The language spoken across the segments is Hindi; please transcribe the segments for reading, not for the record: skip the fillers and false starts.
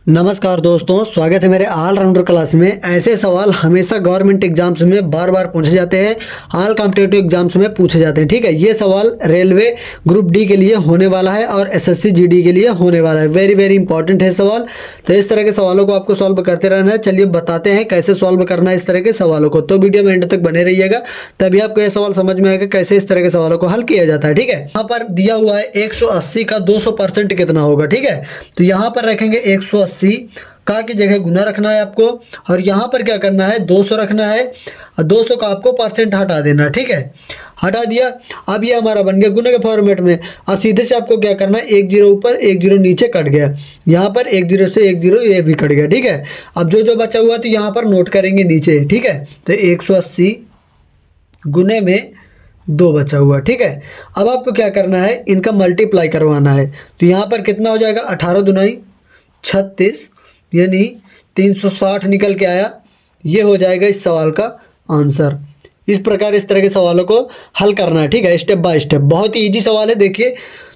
नमस्कार दोस्तों, स्वागत है मेरे ऑलराउंडर क्लास में। ऐसे सवाल हमेशा गवर्नमेंट एग्जाम्स में बार बार पूछे जाते हैं, ऑल कॉम्पिटिटिव एग्जाम्स में पूछे जाते हैं। ठीक है, ये सवाल रेलवे ग्रुप डी के लिए होने वाला है और एसएससी जीडी के लिए होने वाला है। वेरी वेरी इंपॉर्टेंट है सवाल। तो इस तरह के सवालों को आपको सॉल्व करते रहना है। चलिए बताते हैं कैसे सॉल्व करना है इस तरह के सवालों को। तो वीडियो में एंड तक बने रहिएगा, तभी आपको यह सवाल समझ में आएगा कैसे इस तरह के सवालों को हल किया जाता है। ठीक है, यहाँ पर दिया हुआ है 180 का 200% कितना होगा। ठीक है, तो यहाँ पर रखेंगे 180 का की जगह गुना रखना है आपको, और यहाँ पर क्या करना है 200 रखना है, और 200 का आपको परसेंट हटा देना है। ठीक है, हटा दिया। अब ये हमारा बन गया गुना के फॉर्मेट में। अब सीधे से आपको क्या करना है, 1 0 ऊपर 1 0 नीचे कट गया, यहाँ पर 1 0 से 1 0 ये भी कट गया। ठीक है, अब जो जो बचा हुआ तो यहाँ पर नोट करेंगे नीचे। ठीक है, तो 180 गुने में 2 बचा हुआ। ठीक है, अब आपको क्या करना है, इनका मल्टीप्लाई करवाना है। तो यहाँ पर कितना हो जाएगा, 18 दुनाई 36 यानी 360 निकल के आया। ये हो जाएगा इस सवाल का आंसर। इस प्रकार इस तरह के सवालों को हल करना है। ठीक है, स्टेप बाय स्टेप। बहुत ही ईजी सवाल है। देखिए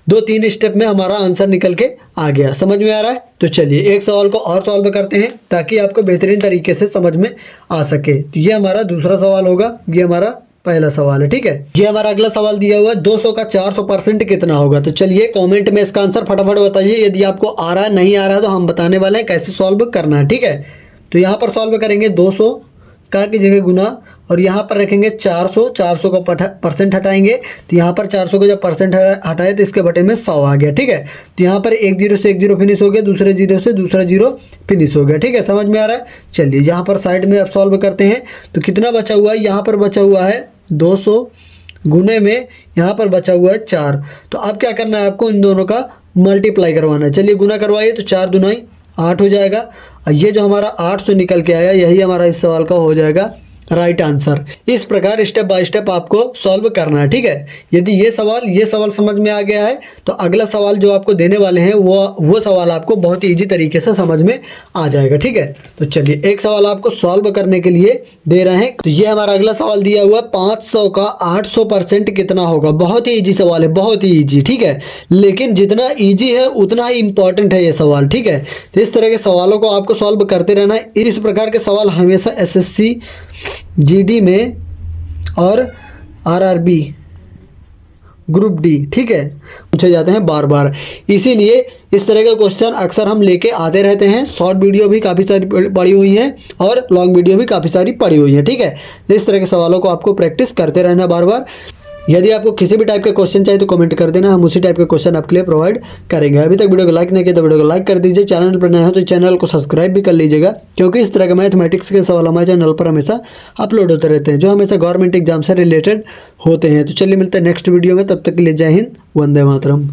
2-3 स्टेप में हमारा आंसर निकल के आ गया। समझ में आ रहा है? तो चलिए एक सवाल को और सॉल्व करते हैं ताकि आपको बेहतरीन तरीके से समझ में आ सके। तो ये हमारा दूसरा सवाल होगा, ये हमारा पहला सवाल है। ठीक है, ये हमारा अगला सवाल दिया हुआ है 200 का 400% कितना होगा। तो चलिए कमेंट में इसका आंसर फटाफट बताइए। यदि आपको आ रहा है, नहीं आ रहा है तो हम बताने वाले हैं कैसे सॉल्व करना है। ठीक है, तो यहाँ पर सॉल्व करेंगे 200 का की जगह गुना, और यहाँ पर रखेंगे 400 का परसेंट हटाएंगे। तो यहाँ पर 400 का जब परसेंट हटाए तो इसके बटे में 100 आ गया। ठीक है, तो यहाँ पर 1 0 से 1 0 फिनिश हो गया, दूसरे 0 से दूसरा 0 फिनिश हो गया। ठीक है, समझ में आ रहा है? चलिए यहाँ पर साइड में अब सॉल्व करते हैं। तो कितना बचा हुआ है, यहाँ पर बचा हुआ है 200 गुने में यहाँ पर बचा हुआ है 4। तो अब क्या करना है, आपको इन दोनों का मल्टीप्लाई करवाना है। चलिए गुना करवाइए। तो 4 दुनाई 8 हो जाएगा, और ये जो हमारा 800 निकल के आया, यही हमारा इस सवाल का हो जाएगा राइट आंसर। इस प्रकार स्टेप बाय स्टेप आपको सॉल्व करना है। ठीक है, यदि ये सवाल समझ में आ गया है तो अगला सवाल जो आपको देने वाले हैं वो सवाल आपको बहुत ही ईजी तरीके से समझ में आ जाएगा। ठीक है, तो चलिए एक सवाल आपको सॉल्व करने के लिए दे रहे हैं। तो ये हमारा अगला सवाल दिया हुआ 500 का 800% कितना होगा। बहुत ही ईजी सवाल है, बहुत ही ईजी। ठीक है, लेकिन जितना ईजी है उतना ही इंपॉर्टेंट है ये सवाल। ठीक है, तो इस तरह के सवालों को आपको सॉल्व करते रहना है। इस प्रकार के सवाल हमेशा एसएससी जीडी में और आरआरबी ग्रुप डी, ठीक है, पूछे जाते हैं बार बार। इसीलिए इस तरह के क्वेश्चन अक्सर हम लेके आते रहते हैं। शॉर्ट वीडियो भी काफ़ी सारी पड़ी हुई हैं और लॉन्ग वीडियो भी काफ़ी सारी पड़ी हुई है। ठीक है, इस तरह के सवालों को आपको प्रैक्टिस करते रहना बार बार। यदि आपको किसी भी टाइप के क्वेश्चन चाहिए तो कमेंट कर देना, हम उसी टाइप के क्वेश्चन आपके लिए प्रोवाइड करेंगे। अभी तक वीडियो को लाइक नहीं किया तो वीडियो को लाइक कर दीजिए। चैनल पर नए हो तो चैनल को सब्सक्राइब भी कर लीजिएगा, क्योंकि इस तरह के मैथमेटिक्स के सवाल हमारे चैनल पर हमेशा अपलोड होते रहते हैं, जो हमेशा गवर्नमेंट एग्जाम से रिलेटेड होते हैं। तो चलिए मिलते हैं नेक्स्ट वीडियो में, तब तक के लिए जय हिंद, वंदे मातरम।